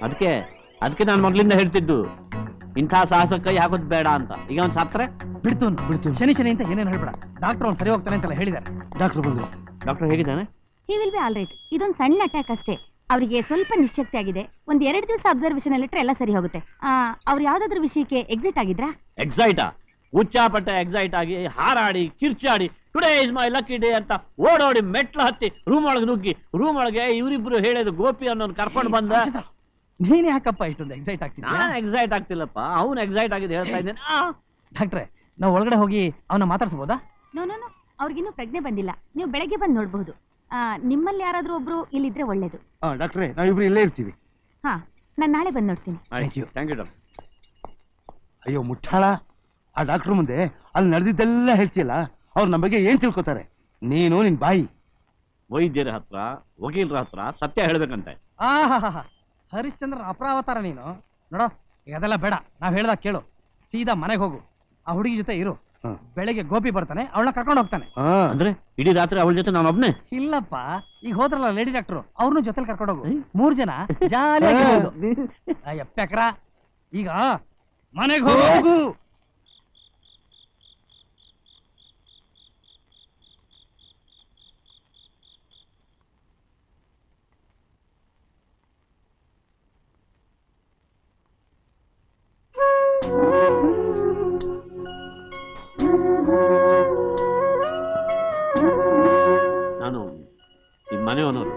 ಅದಕ್ಕೆ ಅದಕ್ಕೆ ನಾನು ಮೊದಲಿಂದ ಹೇಳ್ತಿದ್ದು ಇಂಥ ಸಾಹಸ ಕೈ ಹಾಕೋದು ಬೇಡ ಅಂತ. ಈಗ ಒಂದು ಸತ್ರೆ ಬಿಡ್ತು ಶನಿ ಅಂತ ಏನೇನು ಹೇಳ್ಬೇಡ. ಡಾಕ್ಟರ್ ಅವ್ನು ಸರಿ ಹೋಗ್ತಾನೆ ಅಂತೆಲ್ಲ ಹೇಳಿದ್ದಾರೆ. ಡಾಕ್ಟರ್ ಬಂದ್ರು. ಡಾಕ್ಟರ್ ಹೇಗಿದ್ದಾನೆ? He will be all right. ಇದೊಂದು ಸಣ್ಣ ಅಟ್ಯಾಕ್ ಅಷ್ಟೇ. ಅವರಿಗೆ ಸ್ವಲ್ಪ ನಿಶ್ಶಕ್ತಿ ಆಗಿದೆ. ಒಂದು 2 ದಿವಸ ಅಬ್ಸರ್ವೇಷನ್ ಅಲ್ಲಿ ಇಟ್ಟರೆ ಎಲ್ಲ ಸರಿ ಹೋಗುತ್ತೆ. ಅವ್ರು ಯಾವ್ದಾದ್ರು ವಿಷಯಕ್ಕೆ ಎಕ್ಸೈಟ್ ಆಗಿದ್ರಾ? ಎಕ್ಸೈಟಾ? ಉಚ್ಚಾಪಟ್ಟ ಎಕ್ಸೈಟ್ ಆಗಿ ಹಾರಾಡಿ ಕಿರ್ಚಾಡಿ today is my lucky day ಅಂತ ಓಡೋಡಿ ಮೆಟ್ಲು ಹತ್ತಿ ರೂಮ್ ಒಳಗೆ ನುಗ್ಗಿ ರೂಮ್ ಒಳಗೆ ಇವರಿಬ್ರು ಹೇಳಿದ್ರು ಗೋಪಿ ಅನ್ನೋನ್ ಕರ್ಕೊಂಡು ಬಂದ. ನೀನ್ ಯಾಕಪ್ಪ ಇಷ್ಟೊಂದು ಎಕ್ಸೈಟ್ ಆಗ್ತಿದ್ಯಾ? ನಾನು ಎಕ್ಸೈಟ್ ಆಗ್ತಿಲ್ಲಪ್ಪ, ಅವನು ಎಕ್ಸೈಟ್ ಆಗಿದೆ ಹೇಳ್ತಾ ಇದ್ದೇನೆ. ಡಾಕ್ಟ್ರೆ, ನಾವು ಒಳಗಡೆ ಹೋಗಿ ಅವನ ಮಾತಾಡ್ಸಬಹುದಾ? ನೋ ನೋ ನೋ, ಅವ್ರಿಗಿನ್ನೂ ಪ್ರಜ್ಞೆ ಬಂದಿಲ್ಲ. ನೀವು ಬೆಳಗ್ಗೆ ಬಂದು ನೋಡಬಹುದು. ನಿಮ್ಮಲ್ಲಿ ಯಾರಾದ್ರೂ ಒಬ್ರು ಇಲ್ಲಿದ್ರೆ ಒಳ್ಳೇದು. ಡಾಕ್ಟ್ರೆ, ನಾವಿಬ್ರು ಇಲ್ಲೇ ಇರ್ತೀವಿ. ಹಾ, ನಾನು ನಾಳೆ ಬಂದು ನೋಡ್ತೀನಿ. Thank you doctor. ಅಯ್ಯೋ ಮುಟ್ಟಾಳ, ಆ ಡಾಕ್ಟ್ರ್ ಮುಂದೆ ಅಲ್ಲಿ ನಡೆದಿದ್ದೆಲ್ಲ ಹೇಳ್ತಿಯಲ್ಲ, ಅವ್ರು ನಮ್ಮ ಬಗ್ಗೆ ಏನ್ ತಿಳ್ಕೊತಾರೆ? ನೀನು ನಿನ್ ಬಾಯಿ. ವೈದ್ಯರ ಹತ್ರ ವಕೀಲರ ಹತ್ರ ಸತ್ಯ ಹೇಳ್ಬೇಕಂತೆ. ಹರಿಶ್ಚಂದ್ರ ಅಪರಾವತಾರ ನೀನು. ನೋಡೋ, ಈಗ ಅದೆಲ್ಲ ಬೇಡ. ನಾವ್ ಹೇಳ್ದಾಗ ಕೇಳು. ಸೀದಾ ಮನೆಗೆ ಹೋಗು, ಆ ಹುಡುಗಿ ಜೊತೆ ಇರು. ಬೆಳಗ್ಗೆ ಗೋಪಿ ಬರ್ತಾನೆ, ಅವಳನ್ನ ಕರ್ಕೊಂಡು ಹೋಗ್ತಾನೆ. ಅಂದ್ರೆ ಇಡೀ ರಾತ್ರಿ ಅವಳ ಜೊತೆ ನಾನು ಒಬ್ನೇ? ಇಲ್ಲಪ್ಪ, ಈಗ ಹೋದ್ರಲ್ಲ ಲೇಡಿ ಡಾಕ್ಟ್ರು, ಅವ್ರನ್ನೂ ಜೊತೆಲಿ ಕರ್ಕೊಂಡು ಹೋಗು. 3 ಜನ ಜಾಲಿಯಾಗಿರ್ಬೋದು. ಎಪ್ಪೆಕ್ರ, ಈಗ ಮನೆಗೆ ಹೋಗು. ನಾನು ಈ ಮನೆಯವನವರು.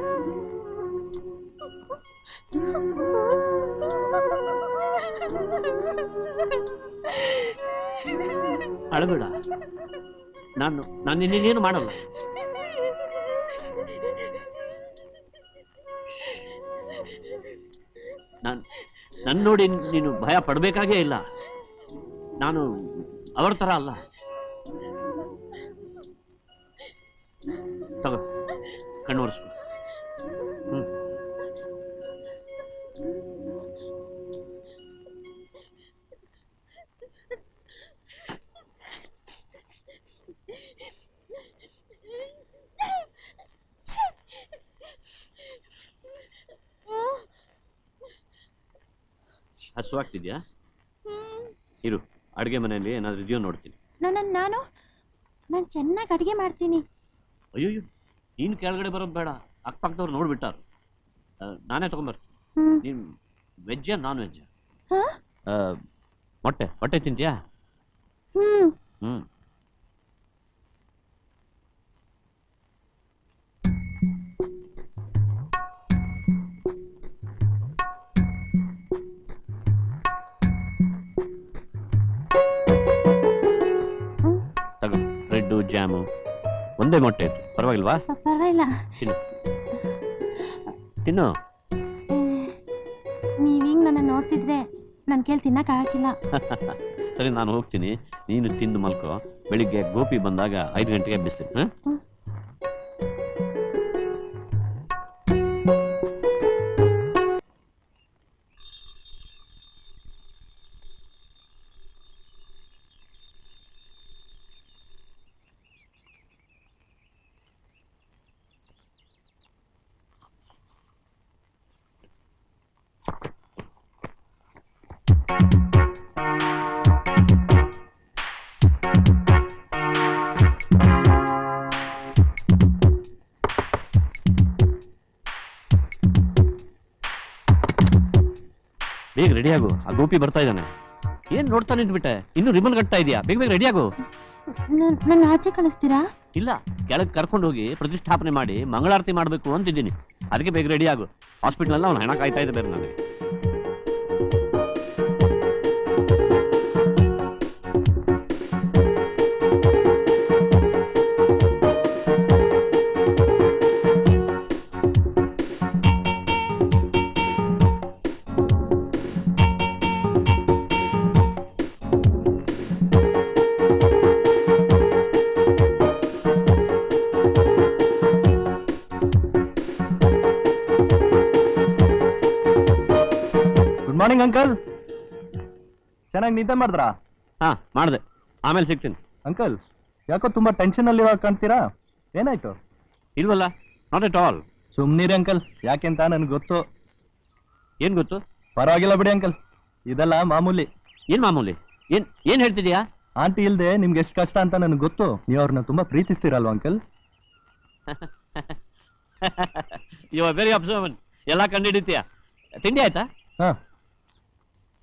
ಅಳಬೇಡ, ನಾನು ನಿನ್ನೇನು ಮಾಡಲ್ಲ. ನನ್ನ ನೋಡಿ ನೀನು ಭಯ ಪಡಬೇಕಾಗೇ ಇಲ್ಲ. ನಾನು ಅವರ ತರ ಅಲ್ಲ. ತಗೋ, ಕಣ್ಣು ಒರೆಸ್ಕೊ. ಹಸುವಾಗ್ತಿದ್ಯಾ? ಇರು, ಅಡುಗೆ ಮನೆಯಲ್ಲಿ ಏನಾದ್ರು ಇದೆಯೋ ನೋಡ್ತೀನಿ. ನಾನು ಚೆನ್ನಾಗಿ ಅಡುಗೆ ಮಾಡ್ತೀನಿ. ಅಯ್ಯೋ, ನೀನು ಕೆಳಗಡೆ ಬರೋದು ಬೇಡ, ಅಕ್ಕಪಕ್ಕದವ್ರು ನೋಡ್ಬಿಟ್ಟಾರು. ನಾನೇ ತಗೊಂಬರ್ತೀನಿ. ನೀನು ವೆಜ್ಜಾ ನಾನ್ ವೆಜ್ಜಾ? ಮೊಟ್ಟೆ ತಿಂತೀಯಾ? ತಗೋ, ಬ್ರೆಡ್ಡು ಜಾಮು. ಒಂದೇ ಮೊಟ್ಟೆ ಇತ್ತು, ಪರವಾಗಿಲ್ವಾ? ಪರವಾಗಿಲ್ಲ. ತಿನ್ನು. ನೀವೀಗ ನನ್ನ ನೋಡ್ತಿದ್ರೆ ನನ್ನ ಕೇಳಿ ತಿನ್ನಕ್ಕಾಗಿಲ್ಲ. ಸರಿ, ನಾನು ಹೋಗ್ತೀನಿ, ನೀನು ತಿಂದು ಮಲ್ಕೋ. ಬೆಳಿಗ್ಗೆ ಗೋಪಿ ಬಂದಾಗ 5 ಗಂಟೆಗೆ ಎಬ್ಬಿಸ್ತೀನಿ. ಬೇಗ ರೆಡಿ ಆಗು, ಆ ಗೋಪಿ ಬರ್ತಾ ಇದ್ದಾನೆ. ಏನ್ ನೋಡ್ತಾ ನಿಂತ್ಬಿಟ್ಟೆ? ಇನ್ನು ರಿಬನ್ ಕಟ್ತಾ ಇದೆಯಾ? ಬೇಗ ರೆಡಿ ಆಗು. ನನ್ನ ಆಚೆ ಕಳಿಸ್ತೀರಾ? ಇಲ್ಲ, ಕೆಳಗೆ ಕರ್ಕೊಂಡು ಹೋಗಿ ಪ್ರತಿಷ್ಠಾಪನೆ ಮಾಡಿ ಮಂಗಳಾರತಿ ಮಾಡಬೇಕು ಅಂತಿದ್ದೀನಿ. ಅದಕ್ಕೆ ಬೇಗ ರೆಡಿ ಆಗು. ಹಾಸ್ಪಿಟಲ್ ಅಲ್ಲ, ಅವ್ನು ಹಣ ಕಾಯ್ತಾ ಇದೆ ಬೇರೆ ನನಗೆ. Morning uncle. ಚೆನ್ನಾಗಿ ನಿದ್ದೆ ಮಾಡಿದ್ರಾ? ಹಾ, ಮಾಡಿದೆ. ಆಮೇಲೆ ಸಿಗ್ತೀನಿ. ಅಂಕಲ್, ಯಾಕೋ ತುಂಬಾ ಟೆನ್ಷನ್ ಅಲ್ಲಿ ಕಾಣ್ತೀರಾ? ಏನಾಯ್ತು? ಇಲ್ವಲ್ಲ, ನಾಟ್ ಎಟ್ ಆಲ್. ಸುಮ್ನಿರಿ ಅಂಕಲ್, ಯಾಕೆಂತ ನನ್ಗೆ ಗೊತ್ತು. ಏನ್ ಗೊತ್ತು? ಪರವಾಗಿಲ್ಲ ಬಿಡಿ ಅಂಕಲ್, ಇದೆಲ್ಲ ಮಾಮೂಲಿ. ಏನ್ ಮಾಮೂಲಿ? ಏನ್ ಹೇಳ್ತಿದ್ಯಾ? ಆಂಟಿ ಇಲ್ದೆ ನಿಮ್ಗೆ ಎಷ್ಟು ಕಷ್ಟ ಅಂತ ನನಗೆ ಗೊತ್ತು. ನೀವು ಅವ್ರನ್ನ ತುಂಬಾ ಪ್ರೀತಿಸ್ತೀರಲ್ವಾ uncle? You are very observant. ಎಲ್ಲ ಕಂಡಿಡಿತೀಯ. ತಿಂಡಿ ಆಯ್ತಾ? ಹಾ,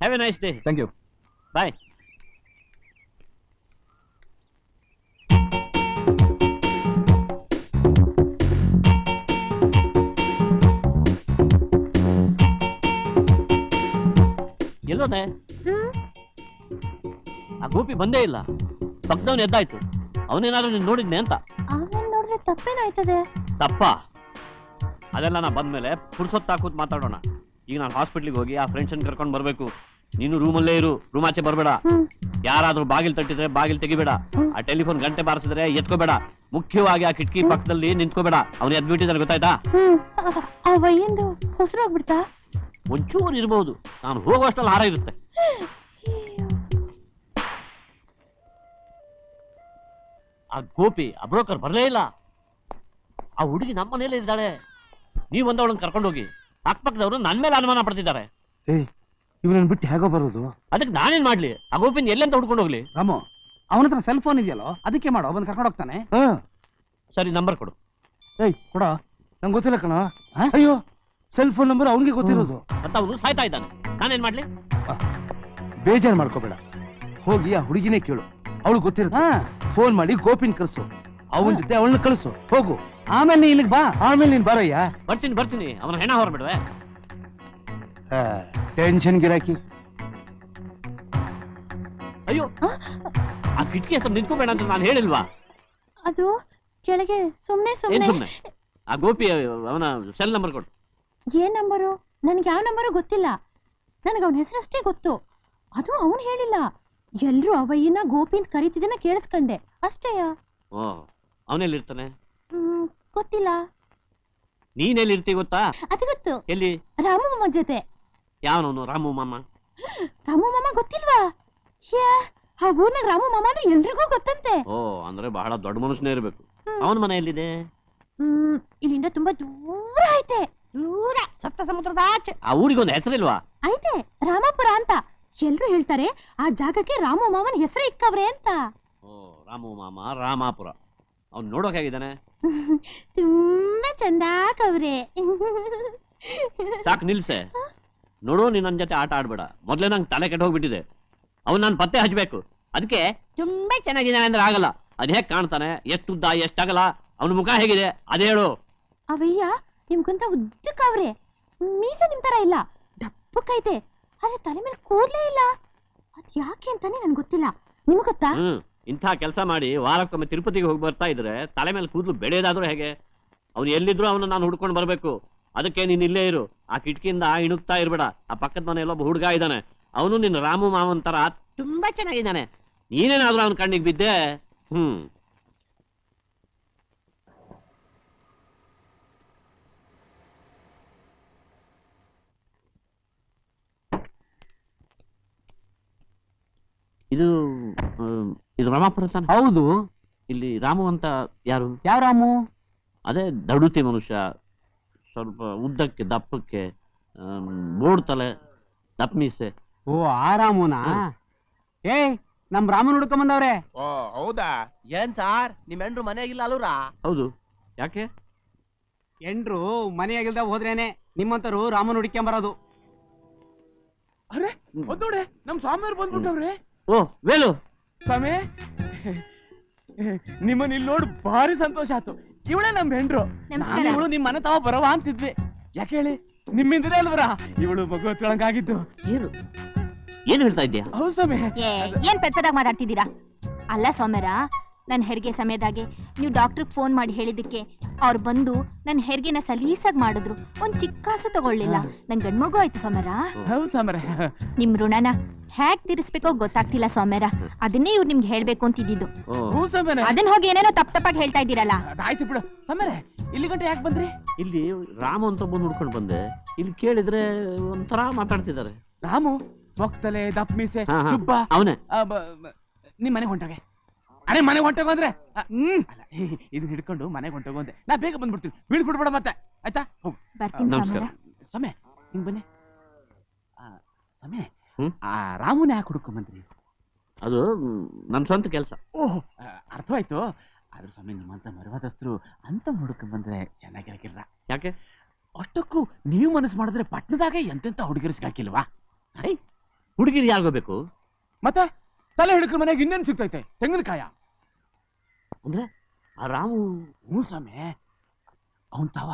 have a nice day. Thank you. Bye. ಎಲ್ಲೋದೆ? ಆ ಗೋಪಿ ಬಂದೇ ಇಲ್ಲ. ಪಕ್ಕದವನ್ ಎದ್ದಾಯ್ತು. ಅವನೇನಾದ್ರು ನೀನ್ ನೋಡಿದ್ನೆ ಅಂತ. ಅವನ್ ನೋಡಿದ್ರೆ ತಪ್ಪೇನಾಯ್ತದೆ? ತಪ್ಪ ಅದೆಲ್ಲ ನಾ ಬಂದ್ಮೇಲೆ ಪುರ್ಸೊತ್ತು ಹಾಕೂತ್ ಮಾತಾಡೋಣ. ಈಗ ನಾನು ಹಾಸ್ಪಿಟ್ಲಿಗೆ ಹೋಗಿ ಆ ಫ್ರೆಂಡ್ಸನ್ ಕರ್ಕೊಂಡು ಬರ್ಬೇಕು. ನೀನು ರೂಮಲ್ಲೇ ಇರು, ರೂಮ್ ಆಚೆ ಬರ್ಬೇಡ. ಯಾರಾದ್ರೂ ಬಾಗಿಲ್ ತಟ್ಟಿದ್ರೆ ಬಾಗಿಲ್ ತೆಗಿಬೇಡ. ಆ ಟೆಲಿಫೋನ್ ಗಂಟೆ ಬಾರಿಸಿದ್ರೆ ಎತ್ಕೋಬೇಡ. ಮುಖ್ಯವಾಗಿ ಆ ಕಿಟಕಿ ಪಕ್ಕದಲ್ಲಿ ನಿಂತ್ಕೋಬೇಡ. ಅವ್ನು ಎದ್ಬಿಟ್ಟಿದ್ದಾನೆ, ಗೊತ್ತಾಯ್ತಾ? ಹೊಸರೋಗ್ಬಿಡ್ತಾ? ಒಂಚೂರು ಇರ್ಬಹುದು, ನಾನು ಹೋಗುವಷ್ಟಲ್ಲಿ ಹಾರ ಇರುತ್ತೆ. ಆ ಗೋಪಿ ಆ ಬ್ರೋಕರ್ ಬರ್ಲೇ ಇಲ್ಲ. ಆ ಹುಡುಗಿ ನಮ್ಮ ಮನೇಲೆ ಇದ್ದಾಳೆ. ನೀವು ಅವಳನ್ನ ಕರ್ಕೊಂಡು ಹೋಗಿ. ಅಕ್ಕಪಕ್ಕದವರು ನನ್ನ ಮೇಲೆ ಅನುಮಾನ ಪಡ್ತಿದ್ದಾರೆ. ಇವನನ್ನ ಬಿಟ್ಟು ಹೇಗೋ ಬರೋದು? ಅದಕ್ಕೆ ನಾನೇನ್ ಮಾಡ್ಲಿ? ಆ ಗೋಪಿನ ಎಲ್ಲೆಂತ ಹುಡ್ಕೊಂಡು ಹೋಗ್ಲಿ? ರಾಮು, ಅವನ ಹತ್ರ ಸೆಲ್ ಫೋನ್ ಇದೆಯಲ್ಲೋ, ಅದಕ್ಕೆ ಮಾಡೋ, ಬಂದು ಕರ್ಕೊಂಡು ಹೋಗ್ತಾನೆ. ಸರಿ, ನಂಬರ್ ಕೊಡು. ಕೊಡ. ನಂಗೆ ಗೊತ್ತಿಲ್ಲ ಕಣ. ಅಯ್ಯೋ, ಸೆಲ್ ಫೋನ್ ನಂಬರ್ ಅವನಿಗೆ ಗೊತ್ತಿರೋದು. ಅಂತ ಅವನು ಸಾಯ್ತಾ ಇದ್ದಾನೆ. ನಾನೇನ್ ಮಾಡ್ಲಿ? ಬೇಜಾರು ಮಾಡ್ಕೋಬೇಡ, ಹೋಗಿ ಆ ಹುಡುಗಿನೇ ಕೇಳು, ಅವಳು ಗೊತ್ತಿರುತ್ತೆ. ಫೋನ್ ಮಾಡಿ ಗೋಪಿನ್ ಕರ್ಸು, ಅವನ ಜೊತೆ ಅವಳನ್ನ ಕಳಿಸು. ಹೋಗು, ಆಮೇಲೆ ನೀ ಇಲ್ಲಿಗೆ ಬಾ. ಆಮೇಲೆ ನೀನ್ ಬಾರಯ್ಯ. ಬರ್ತೀನಿ. ಅವನ ಹೆಣ ಹೊರಬಿಡುವೆ. ಟೆನ್ಷನ್ ಗಿರಾಕಿ. ಅಯ್ಯೋ, ಆ ಕಿಟಕಿ ಹತ್ರ ನಿಂತ್ಕೋಬೇಡ ಅಂತ ನಾನು ಹೇಳಿಲ್ವಾ? ಅದು ಕೆಳಗೆ ಸುಮ್ನೆ ಏನ್ ಸುಮ್ನೆ? ಆ ಗೋಪಿ ಅವನ ಸೆಲ್ ನಂಬರ್ ಕೊಡು. ಏನ್ ನಂಬರು? ನನ್ಗೆ ಯಾವ ನಂಬರು ಗೊತ್ತಿಲ್ಲ. ನನಗೆ ಅವನ ಹೆಸರಷ್ಟೇ ಗೊತ್ತು. ಅದು ಅವನು ಹೇಳಿಲ್ಲ. ಎಲ್ರು ಅವಯ್ಯನ ಗೋಪಿಂದ ಕರೀತಿದ್ದನ್ನ ಕೇಳಿಸ್ಕೊಂಡೆ ಅಷ್ಟೇಯ. ಓ, ಅವನೆಲ್ಲಿರ್ತಾನೆ? ಗೊತ್ತಿಲ್ಲ. ನೀನೆಲ್ಲಿರ್ತಿ ಗೊತ್ತಾ? ಅದು ಗೊತ್ತು. ಎಲ್ಲಿ? ರಾಮು ಮಾಮ ಜೊತೆ. ಯಾವನವನು ರಾಮು ಮಾಮ? ರಾಮು ಮಾಮ ಗೊತ್ತಿಲ್ವಾ? ಆ ಊರ್ನಾಗ ರಾಮು ಮಾಮ ಅಂದ್ರೆ ಎಲ್ರಿಗೂ ಗೊತ್ತಂತೆ. ಓ, ಅಂದ್ರೆ ಬಹಳ ದೊಡ್ಡ ಮನುಷ್ಯನೇ ಇರ್ಬೇಕು. ಅವನ ಮನೆ ಎಲ್ಲಿದೆ? ಇಲ್ಲಿಂದ ತುಂಬಾ ದೂರ ಐತೆ. ದೂರ, ಸಪ್ತ ಸಮುದ್ರದ ಆಚೆ. ಆ ಊರಿಗೊಂದು ಹೆಸರಿಲ್ವಾ? ಐತೆ, ರಾಮಪುರ ಅಂತ. ಎಲ್ರು ಹೇಳ್ತಾರೆ ಆ ಜಾಗಕ್ಕೆ ರಾಮು ಮಾಮನ ಹೆಸರು ಇಕ್ಕವ್ರೆ ಅಂತ. ಓ, ರಾಮು ಮಾಮ, ರಾಮಾಪುರ. ಅವ್ನು ನೋಡೋಕ್ ಹೇಗಿದ್ದಾನೆ? ತುಂಬಾ ಚಂದಾಕವ್ರೆ. ಸಾಕು, ನಿಲ್ಸೆ. ನೋಡು, ನೀನ್ ನನ್ನ ಜೊತೆ ಆಟ ಆಡ್ಬೇಡ. ಮೊದ್ಲೇ ನಂಗೆ ತಲೆ ಕೆಟ್ಟ ಹೋಗ್ಬಿಟ್ಟಿದೆ. ಅವ್ನು ನಾನು ಪತ್ತೆ ಹಚ್ಬೇಕು. ಅದಕ್ಕೆ ತುಂಬಾ ಚೆನ್ನಾಗಿದ್ದಾನೆ ಅಂದ್ರೆ ಆಗಲ್ಲ. ಅದ್ ಹೇಗ್ ಕಾಣ್ತಾನೆ, ಎಷ್ಟು ಉದ್ದ, ಎಷ್ಟಾಗಲ್ಲ, ಅವನ ಮುಖ ಹೇಗಿದೆ ಅದೇ ಹೇಳು. ಅವಯ್ಯ ನಿಮ್ಗಂತ ಉದ್ದಕ್ಕವ್ರೆ. ಮೀಸ ನಿಮ್ ತರ ಇಲ್ಲ, ದಪ್ಪಕ್ಕೈತೆ. ಆದ್ರೆ ತಲೆ ಮೇಲೆ ಕೂದ್ಲೇ ಇಲ್ಲ. ಅದ್ ಯಾಕೆ ಅಂತಾನೆ ನನ್ಗೆ ಗೊತ್ತಿಲ್ಲ. ನಿಮ್ಗೆ ಗೊತ್ತಾ? ಇಂಥ ಕೆಲಸ ಮಾಡಿ ವಾರಕ್ಕೊಮ್ಮೆ ತಿರುಪತಿಗೆ ಹೋಗಿ ಬರ್ತಾ ಇದ್ರೆ ತಲೆ ಮೇಲೆ ಕೂದಲು ಬೆಳೆಯೋದಾದ್ರೂ ಹೇಗೆ? ಅವ್ನು ಎಲ್ಲಿದ್ರು ಅವನು ನಾನು ಹುಡ್ಕೊಂಡು ಬರ್ಬೇಕು. ಅದಕ್ಕೆ ನೀನ್ ಇಲ್ಲೇ ಇರು. ಆ ಕಿಟಕಿಯಿಂದ ಇಣುಕ್ತಾ ಇರ್ಬೇಡ. ಆ ಪಕ್ಕದ ಮನೆಯಲ್ಲೊಬ್ಬ ಹುಡುಗ ಇದ್ದಾನೆ, ಅವನು ನಿನ್ನ ರಾಮು ಮಾವನ್ ತರ ತುಂಬಾ ಚೆನ್ನಾಗಿದ್ದಾನೆ. ನೀನೇನಾದ್ರೂ ಅವನ ಕಣ್ಣಿಗೆ ಬಿದ್ದೆ. ಇದು ರಾಮಾಪುರ ತಾನೆ? ಹೌದು. ಇಲ್ಲಿ ರಾಮು ಅಂತ ಯಾರು? ಯಾವ ರಾಮು? ಅದೇ ದಡುತಿ ಮನುಷ್ಯ, ಸ್ವಲ್ಪ ಉದ್ದಕ್ಕೆ ದಪ್ಪಕ್ಕೆ, ಬೋರ್ಡ್ ತಲೆ, ದಪ್ಪ ಮೀಸೆ. ಓ, ಆ ರಾಮುನಾ? ನಮ್ ರಾಮನ್ ಹುಡ್ಕೊಂಡ್ ಬಂದವ್ರೆ. ಓ, ಹೌದಾ? ಏನ್ ಸಾರ್, ನಿಮ್ ಹೆಂಡ್ರು ಮನೆಯಾಗಿಲ್ಲ ಅಲ್ಲೂರಾ? ಹೌದು. ಯಾಕೆ? ಎಂಡ್ರು ಮನೆಯಾಗಿಲ್ದ ಹೋದ್ರೇನೆ ನಿಮ್ಮಂತರು ರಾಮನ್ ಹುಡ್ಕೊಂಡ್ ಬರೋದು. ಅರೆ, ನೋಡೆ ನಮ್ ಸ್ವಾಮಿಯವ್ರು ಬಂದ್ಬಿಟ್ಟವ್ರೆ. ಓ, ವೇಲು ಸ್ವಾಮಿ, ನಿಮ್ಮನ್ನ ಇಲ್ಲಿ ನೋಡಿ ಭಾರಿ ಸಂತೋಷ ಆಯ್ತು. ಇವಳೇ ನಮ್ ಹೆಂಡ್ರು. ಇವಳು ನಿಮ್ ಮನೆ ತಾವ ಬರವ ಅಂತಿದ್ವಿ. ಯಾಕೆ ಹೇಳಿ, ನಿಮ್ಮಿಂದಲೇ ಅಲ್ವರ ಇವಳು ಮಗು ಹತ್ಕೊಳಂಗಾಗಿದ್ದು. ಏನ್ ಹೇಳ್ತಾ ಇದ್ದೀಯಾ? ಹೌದು ಸ್ವಾಮಿ. ಏನ್ ಪೆತ್ತದಾಗ ಮಾತಾಡ್ತಿದ್ದೀರಾ? ಅಲ್ಲ ಸೌಮ್ಯರ, ನನ್ನ ಹೆರಿಗೆ ಸಮಯದಾಗೆ ನೀವು ಡಾಕ್ಟ್ರಿಗೆ ಫೋನ್ ಮಾಡಿ ಹೇಳಿದಕ್ಕೆ ಅವ್ರು ಬಂದು ನನ್ನ ಹೆರಿಗೆನ ಸಲೀಸಾಗಿ ಮಾಡಿದ್ರು. ಒಂದ್ ಚಿಕ್ಕ ಕಾಸು ತಗೊಳ್ಳಿಲ್ಲ. ನನ್ ಗಂಡ್ಮಗು ಆಯ್ತು ಸೌಮ್ಯರ. ಹೌದು ಸ್ವಾಮಿ. ನಿಮ್ ಋಣನ ಹ್ಯಾಕ್ ತೀರಿಸ್ಬೇಕೋ ಗೊತ್ತಾಗ್ತಿಲ್ಲ ಸೌಮ್ಯರ. ಅದನ್ನೇ ಇವ್ರು ನಿಮ್ಗೆ ಹೇಳ್ಬೇಕು ಅಂತಿದ್ದು. ಅದನ್ನ ಹೋಗಿ ಏನೇನೋ ತಪ್ಪಾಗಿ ಹೇಳ್ತಾ ಇದ್ದೀರಲ್ಲ. ಆಯ್ತು ಬಿಡು ಸೌಮ್ಯರ. ಇಲ್ಲಿ ಗಂಟೆ ಯಾಕೆ ಬಂದ್ರಿ? ಇಲ್ಲಿ ರಾಮು ಅಂತ ಬಂದು ಹುಡ್ಕೊಂಡು ಬಂದೆ. ಇಲ್ಲಿ ಕೇಳಿದ್ರೆ ಒಂಥರ ಮಾತಾಡ್ತಿದ್ದಾರೆ. ರಾಮು ಮೊಕ್ತಲೆ, ದಪ್ಪ ಮೀಸೆ, ಜುಬ್ಬ, ಅವನೇ. ನಿಮ್ ಮನೆಗೆ ಹೊಂಟೋಗೆ. ಅರೆ, ಮನೆಗೆ ಹೊಂಟೋಗು ಅಂದ್ರೆ ಇದನ್ನ ಹಿಡ್ಕೊಂಡು ಮನೆಗೆ ಹೊಂಟೋಗು ಅಂದೆ. ನಾ ಬೇಗ ಬಂದ್ಬಿಡ್ತೀನಿ. ಬೀಳ್ಬಿಡ್ಬೇಡ ಮತ್ತೆ, ಆಯ್ತಾ? ಹೋಗು. ಬರ್ತೀನಿ ನಮಸ್ಕಾರ. ಸಮಯ ಹಿಂಗ್ ಬನ್ನಿ. ಸಮಯ ಹ್ಮ್? ಆ ರಾಮುನ ಯಾಕೆ ಹುಡುಕೊಂಬಂದ್ರಿ? ಅದು ನನ್ನ ಸ್ವಂತ ಕೆಲಸ. ಓಹ್, ಅರ್ಥವಾಯ್ತು. ಆದ್ರೂ ಸ್ವಾಮಿ ನಿಮ್ಮಂತ ಮರವಾದಸ್ತರು ಅಂತ ಹುಡುಕೊಂಬಂದ್ರೆ ಚೆನ್ನಾಗಿರಕಿಲ್ಲ. ಯಾಕೆ? ಅಷ್ಟಕ್ಕೂ ನೀವು ಮನಸ್ಸು ಮಾಡಿದ್ರೆ ಪಟ್ಟಣದಾಗೆ ಎಂತೆಂತ ಹುಡುಗಿರು ಸಿಗಾಕಿಲ್ವಾ? ಹುಡುಗಿರು ಯಾರಿಗೋಬೇಕು? ಮತ್ತೆ ತಲೆ ಹಿಡ್ಕ್ರ ಮನೆಗೆ ಇನ್ನೇನು ಸಿಗ್ತೈತೆ? ತೆಂಗಿನಕಾಯ. ಅಂದ್ರೆ ಆ ರಾಮು ಹ್ಞೂ ಸ್ವಾಮಿ, ಅವನ್ ತಾವ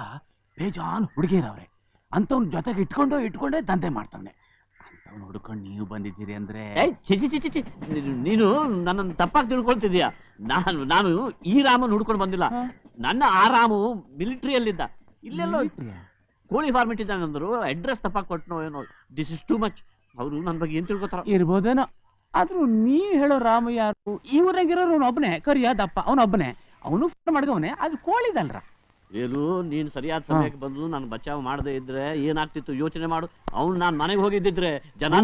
ಬೇಜಾನ್ ಹುಡುಗಿರವ್ರೆ. ಅಂತವ್ನ ಜೊತೆಗೆ ಇಟ್ಕೊಂಡೇ ದಂಧೆ ಮಾಡ್ತಾವನೆ. ಅಂತವ್ನ ಹುಡ್ಕೊಂಡು ನೀವು ಬಂದಿದ್ದೀರಿ ಅಂದ್ರೆ ಚಿಚಿ ಚಿಚಿ ಚಿ ನೀನು ನನ್ನನ್ನು ತಪ್ಪಾಗಿ ತಿಳ್ಕೊಳ್ತಿದ್ಯಾ. ನಾನು ಈ ರಾಮನ್ ಹುಡ್ಕೊಂಡು ಬಂದಿಲ್ಲ. ನನ್ನ ಆ ರಾಮು ಮಿಲಿಟರಿಯಲ್ಲಿದ್ದ. ಇಲ್ಲೆಲ್ಲೋ ಕೋಳಿ ಫಾರ್ಮ್ ಇಟ್ಟಿದ್ದಾನಂದ್ರು, ಅಡ್ರೆಸ್ ತಪ್ಪಾಗಿ ಕೊಟ್ಟನೋ ಏನೋ. This is too much. ಅವರು ನನ್ನ ಬಗ್ಗೆ ಏನ್ ತಿಳ್ಕೊತಾರ ಇರ್ಬೋದೇನೋ. ಆದ್ರೂ ನೀವ್ ಹೇಳೋ ರಾಮ ಯಾರು? ಇವರಾಗಿರೋರು ಅವನೊಬ್ಬನೇ, ಕರಿಯ ದಪ್ಪ ಅವನೊಬ್ಬನೇ. ಅವನು ಫೋನ್ ಮಾಡಿದವನೇ, ಅದು ಕೋಳಿದಲ್ರ. ಏನು ನೀನು ಸರಿಯಾದ ಸಮಯಕ್ಕೆ ಬಂದು ನಾನು ಬಚಾವ್ ಮಾಡದೇ ಇದ್ರೆ ಏನಾಗ್ತಿತ್ತು ಯೋಚನೆ ಮಾಡು. ಅವ್ನು ನಾನು ಮನೆಗೆ ಹೋಗಿದ್ದಿದ್ರೆ ಜನ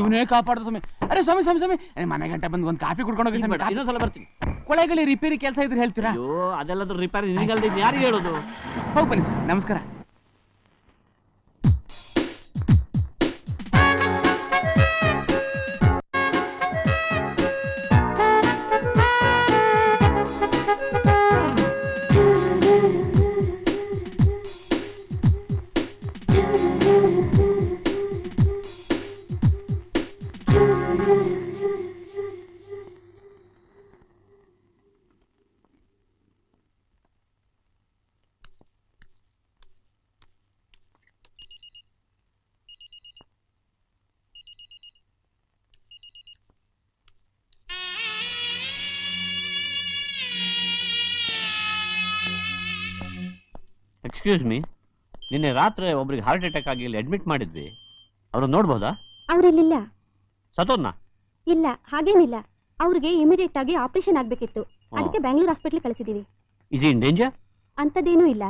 ಇವನೇ ಕಾಪಾಡ್ದ ಸ್ವಾಮಿ. ಅರೆ ಸ್ವಾಮಿ ಸ್ವಾಮಿ ಸ್ವಾಮಿ, ಮನೆ ಗಂಟೆ ಬಂದು ಒಂದು ಕಾಫಿ ಕುಡ್ಕೊಂಡು ಹೋಗಿ. ಇನ್ನೊಂದ್ಸಲ ಬರ್ತೀನಿ. ಕೊಳೆಗಳಿ ರಿಪೇರಿ ಕೆಲಸ ಇದ್ರೆ ಹೇಳ್ತೀರಾ? ಅಯ್ಯೋ ಅದೆಲ್ಲದ್ರ ರಿಪೇರಿ ನಿನಗಲ್ದೆ ಯಾರಿಗೆ ಹೇಳೋದು? ಹೋಗಿ ಬನ್ನಿ ಸರ್, ನಮಸ್ಕಾರ. ಎಕ್ಸ್ಕ್ಯೂಸ್ ಮೀ, ನಿನ್ನೆ ರಾತ್ರಿ ಒಬ್ರಿಗೆ ಹಾರ್ಟ್ ಅಟ್ಯಾಕ್ ಆಗಿ ಇಲ್ಲಿ ಅಡ್ಮಿಟ್ ಮಾಡಿದ್ವಿ. ಅವ್ರನ್ನ ನೋಡ್ಬೋದಾ? ಅವ್ರಿಲ್ಲಿಲ್ಲ. ಸತೋದ್ನಾ? ಇಲ್ಲ, ಹಾಗೇನಿಲ್ಲ. ಅವ್ರಿಗೆ ಇಮಿಡಿಯೇಟ್ ಆಗಿ ಆಪರೇಷನ್ ಆಗ್ಬೇಕಿತ್ತು. ಅದಕ್ಕೆ ಬೆಂಗಳೂರು ಹಾಸ್ಪಿಟಲ್ ಕಳಿಸಿದೀವಿ. Is in danger? ಅಂತದೇನೂ ಇಲ್ಲ.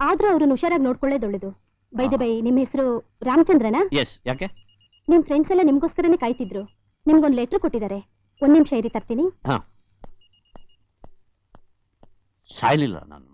ಆದ್ರೂ ಅವ್ರನ್ನ ಹುಷಾರಾಗಿ ನೋಡ್ಕೊಳ್ಳೋದೊಳ್ಳೇದು. ಬೈದೆ ಬೈ, ನಿಮ್ಮ ಹೆಸರು ರಾಮಚಂದ್ರನಾ? ಎಸ್. ಯಾಕೆ? ನಿಮ್ ಫ್ರೆಂಡ್ಸ್ ಎಲ್ಲ ನಿಮ್ಗೋಸ್ಕರನೇ ಕಾಯ್ತಿದ್ರು. ನಿಮ್ಗೊಂದು ಲೆಟರ್ ಕೊಟ್ಟಿದ್ದಾರೆ. ಒಂದ್ ನಿಮಿಷ ಇರಿ, ತರ್ತೀನಿ. ಸಾಯ್ಲಿಲ್ಲ ನಾನು.